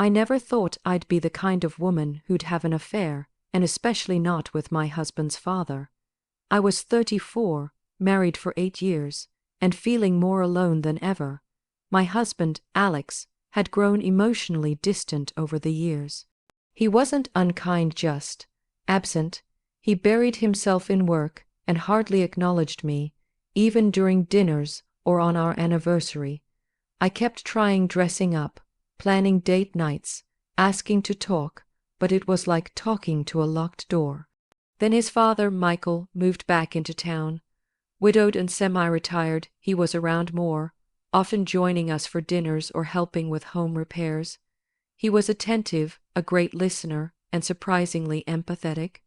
I never thought I'd be the kind of woman who'd have an affair, and especially not with my husband's father. I was 34, married for 8 years, and feeling more alone than ever. My husband, Alex, had grown emotionally distant over the years. He wasn't unkind, just absent. He buried himself in work and hardly acknowledged me, even during dinners or on our anniversary. I kept trying dressing up, planning date nights, asking to talk, but it was like talking to a locked door. Then his father, Michael, moved back into town. Widowed and semi-retired, he was around more, often joining us for dinners or helping with home repairs. He was attentive, a great listener, and surprisingly empathetic.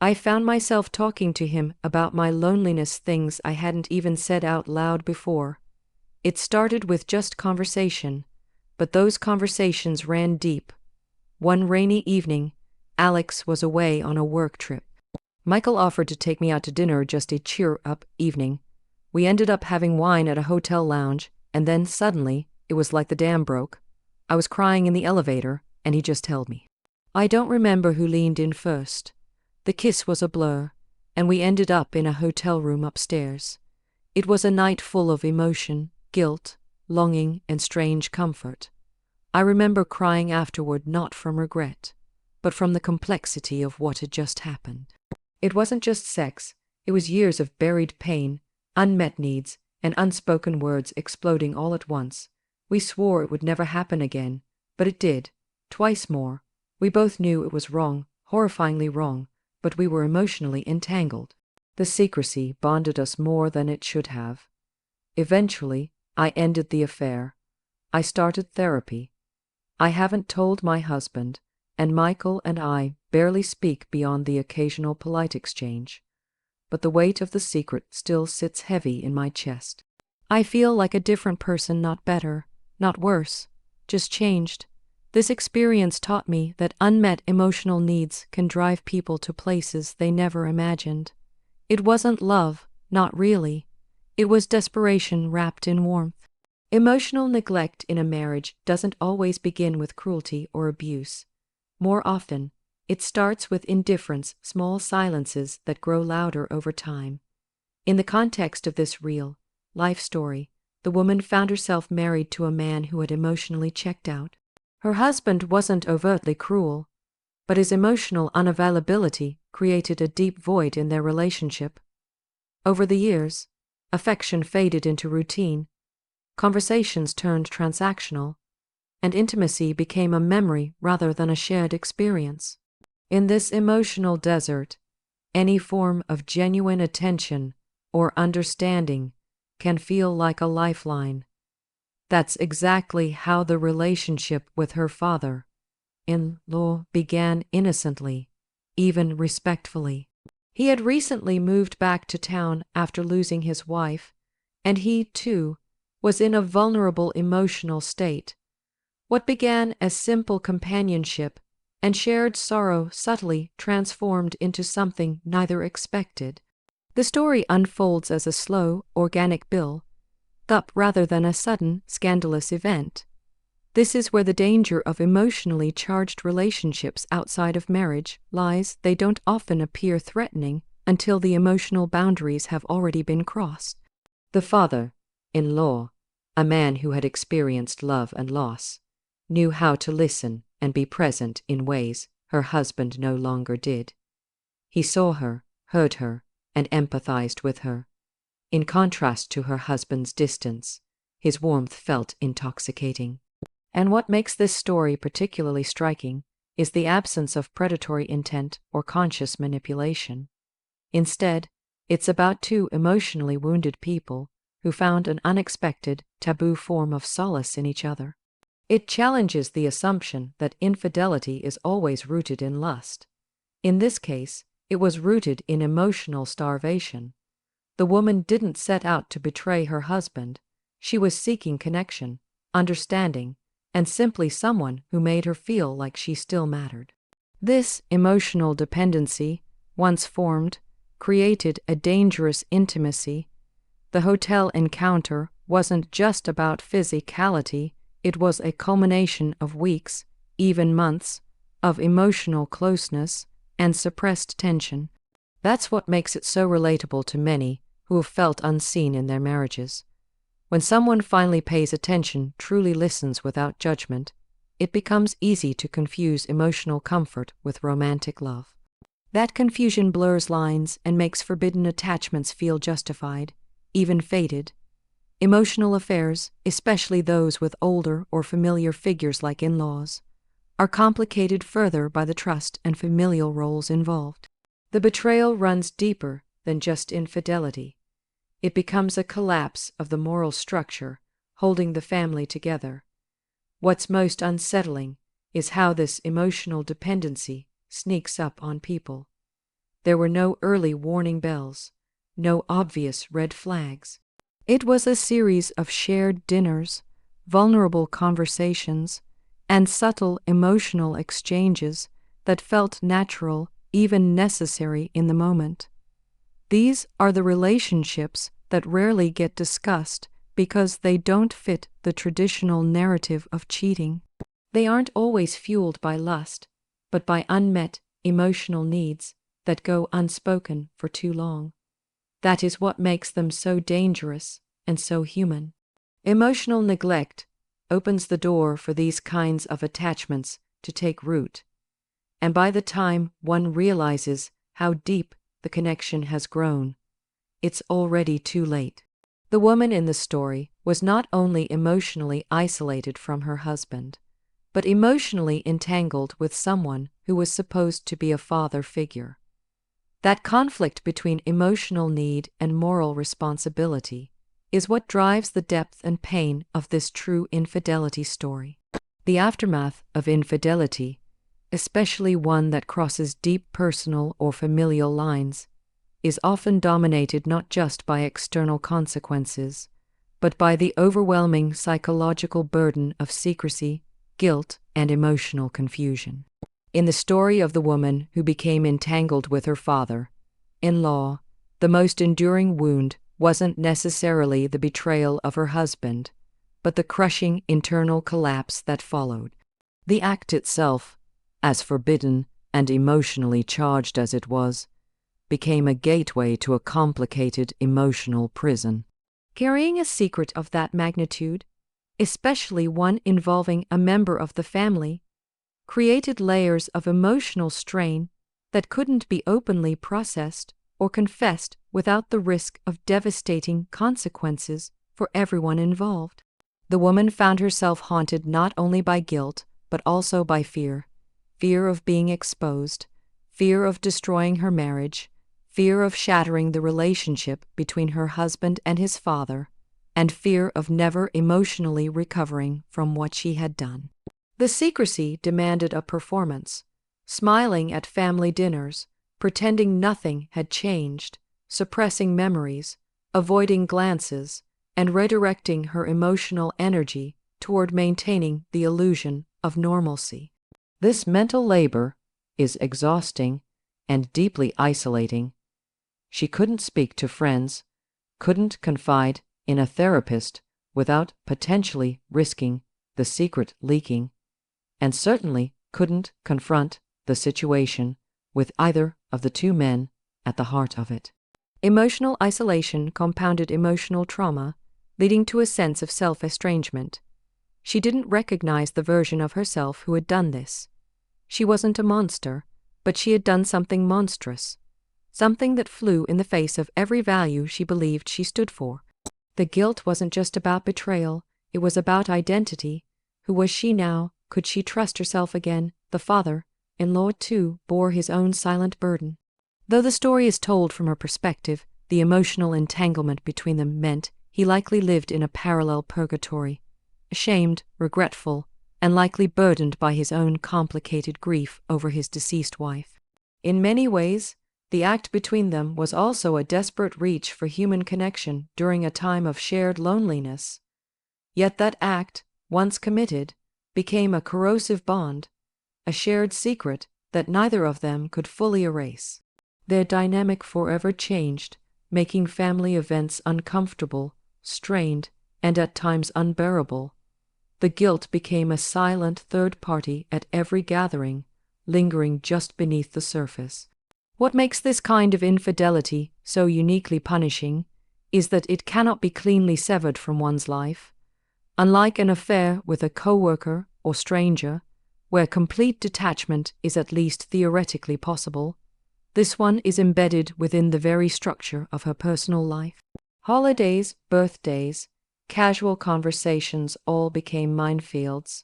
I found myself talking to him about my loneliness, things I hadn't even said out loud before. It started with just conversation, but those conversations ran deep. One rainy evening, Alex was away on a work trip. Michael offered to take me out to dinner, just a cheer-up evening. We ended up having wine at a hotel lounge, and then suddenly, it was like the dam broke. I was crying in the elevator, and he just held me. I don't remember who leaned in first. The kiss was a blur, and we ended up in a hotel room upstairs. It was a night full of emotion, guilt, longing, and strange comfort. I remember crying afterward, not from regret, but from the complexity of what had just happened. It wasn't just sex, it was years of buried pain, unmet needs, and unspoken words exploding all at once. We swore it would never happen again, but it did, twice more. We both knew it was wrong, horrifyingly wrong, but we were emotionally entangled. The secrecy bonded us more than it should have. Eventually, I ended the affair. I started therapy. I haven't told my husband, and Michael and I barely speak beyond the occasional polite exchange. But the weight of the secret still sits heavy in my chest. I feel like a different person, not better, not worse, just changed. This experience taught me that unmet emotional needs can drive people to places they never imagined. It wasn't love, not really. It was desperation wrapped in warmth. Emotional neglect in a marriage doesn't always begin with cruelty or abuse. More often, it starts with indifference, small silences that grow louder over time. In the context of this real life story, the woman found herself married to a man who had emotionally checked out. Her husband wasn't overtly cruel, but his emotional unavailability created a deep void in their relationship. Over the years, affection faded into routine, conversations turned transactional, and intimacy became a memory rather than a shared experience. In this emotional desert, any form of genuine attention or understanding can feel like a lifeline. That's exactly how the relationship with her father-in-law began, innocently, even respectfully. He had recently moved back to town after losing his wife, and he, too, was in a vulnerable emotional state. What began as simple companionship and shared sorrow subtly transformed into something neither expected. The story unfolds as a slow, organic build-up rather than a sudden, scandalous event. This is where the danger of emotionally charged relationships outside of marriage lies. They don't often appear threatening until the emotional boundaries have already been crossed. The father-in-law, a man who had experienced love and loss, knew how to listen and be present in ways her husband no longer did. He saw her, heard her, and empathized with her. In contrast to her husband's distance, his warmth felt intoxicating. And what makes this story particularly striking is the absence of predatory intent or conscious manipulation. Instead, it's about two emotionally wounded people who found an unexpected, taboo form of solace in each other. It challenges the assumption that infidelity is always rooted in lust. In this case, it was rooted in emotional starvation. The woman didn't set out to betray her husband. She was seeking connection, understanding, and simply someone who made her feel like she still mattered. This emotional dependency, once formed, created a dangerous intimacy. The hotel encounter wasn't just about physicality, it was a culmination of weeks, even months, of emotional closeness and suppressed tension. That's what makes it so relatable to many who have felt unseen in their marriages. When someone finally pays attention, truly listens without judgment, it becomes easy to confuse emotional comfort with romantic love. That confusion blurs lines and makes forbidden attachments feel justified, even fated. Emotional affairs, especially those with older or familiar figures like in-laws, are complicated further by the trust and familial roles involved. The betrayal runs deeper than just infidelity. It becomes a collapse of the moral structure holding the family together. What's most unsettling is how this emotional dependency sneaks up on people. There were no early warning bells, no obvious red flags. It was a series of shared dinners, vulnerable conversations, and subtle emotional exchanges that felt natural, even necessary in the moment. These are the relationships that rarely get discussed because they don't fit the traditional narrative of cheating. They aren't always fueled by lust, but by unmet emotional needs that go unspoken for too long. That is what makes them so dangerous and so human. Emotional neglect opens the door for these kinds of attachments to take root, and by the time one realizes how deep the connection has grown, it's already too late. The woman in the story was not only emotionally isolated from her husband, but emotionally entangled with someone who was supposed to be a father figure. That conflict between emotional need and moral responsibility is what drives the depth and pain of this true infidelity story. The aftermath of infidelity, especially one that crosses deep personal or familial lines, is often dominated not just by external consequences, but by the overwhelming psychological burden of secrecy, guilt, and emotional confusion. In the story of the woman who became entangled with her father-in-law, the most enduring wound wasn't necessarily the betrayal of her husband, but the crushing internal collapse that followed. The act itself, as forbidden and emotionally charged as it was, became a gateway to a complicated emotional prison. Carrying a secret of that magnitude, especially one involving a member of the family, created layers of emotional strain that couldn't be openly processed or confessed without the risk of devastating consequences for everyone involved. The woman found herself haunted not only by guilt, but also by fear. Fear of being exposed, fear of destroying her marriage, fear of shattering the relationship between her husband and his father, and fear of never emotionally recovering from what she had done. The secrecy demanded a performance, smiling at family dinners, pretending nothing had changed, suppressing memories, avoiding glances, and redirecting her emotional energy toward maintaining the illusion of normalcy. This mental labor is exhausting and deeply isolating. She couldn't speak to friends, couldn't confide in a therapist without potentially risking the secret leaking, and certainly couldn't confront the situation with either of the two men at the heart of it. Emotional isolation compounded emotional trauma, leading to a sense of self-estrangement. She didn't recognize the version of herself who had done this. She wasn't a monster, but she had done something monstrous, something that flew in the face of every value she believed she stood for. The guilt wasn't just about betrayal, it was about identity. Who was she now? Could she trust herself again? The father-in-law, too, bore his own silent burden. Though the story is told from her perspective, the emotional entanglement between them meant he likely lived in a parallel purgatory, ashamed, regretful, and likely burdened by his own complicated grief over his deceased wife. In many ways, the act between them was also a desperate reach for human connection during a time of shared loneliness. Yet that act, once committed, became a corrosive bond, a shared secret that neither of them could fully erase. Their dynamic forever changed, making family events uncomfortable, strained, and at times unbearable. The guilt became a silent third party at every gathering, lingering just beneath the surface. What makes this kind of infidelity so uniquely punishing is that it cannot be cleanly severed from one's life. Unlike an affair with a coworker or stranger, where complete detachment is at least theoretically possible, this one is embedded within the very structure of her personal life. Holidays, birthdays, casual conversations all became minefields.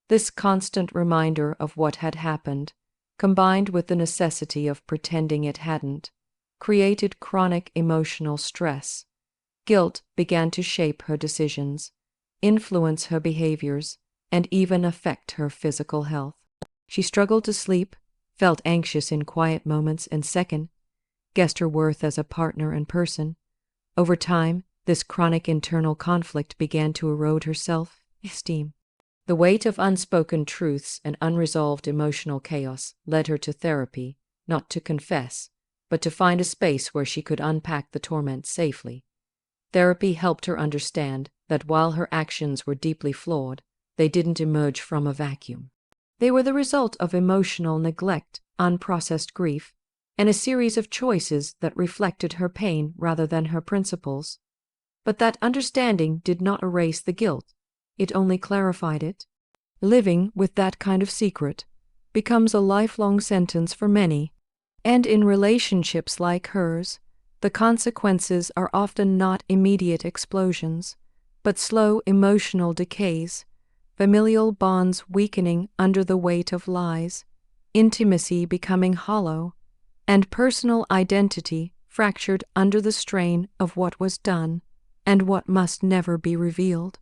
This constant reminder of what had happened, combined with the necessity of pretending it hadn't, created chronic emotional stress. Guilt began to shape her decisions, influence her behaviors, and even affect her physical health. She struggled to sleep, felt anxious in quiet moments, and guessed her worth as a partner and person. Over time, this chronic internal conflict began to erode her self-esteem. The weight of unspoken truths and unresolved emotional chaos led her to therapy, not to confess, but to find a space where she could unpack the torment safely. Therapy helped her understand that while her actions were deeply flawed, they didn't emerge from a vacuum. They were the result of emotional neglect, unprocessed grief, and a series of choices that reflected her pain rather than her principles. But that understanding did not erase the guilt. It only clarified it. Living with that kind of secret becomes a lifelong sentence for many, and in relationships like hers, the consequences are often not immediate explosions, but slow emotional decays, familial bonds weakening under the weight of lies, intimacy becoming hollow, and personal identity fractured under the strain of what was done and what must never be revealed.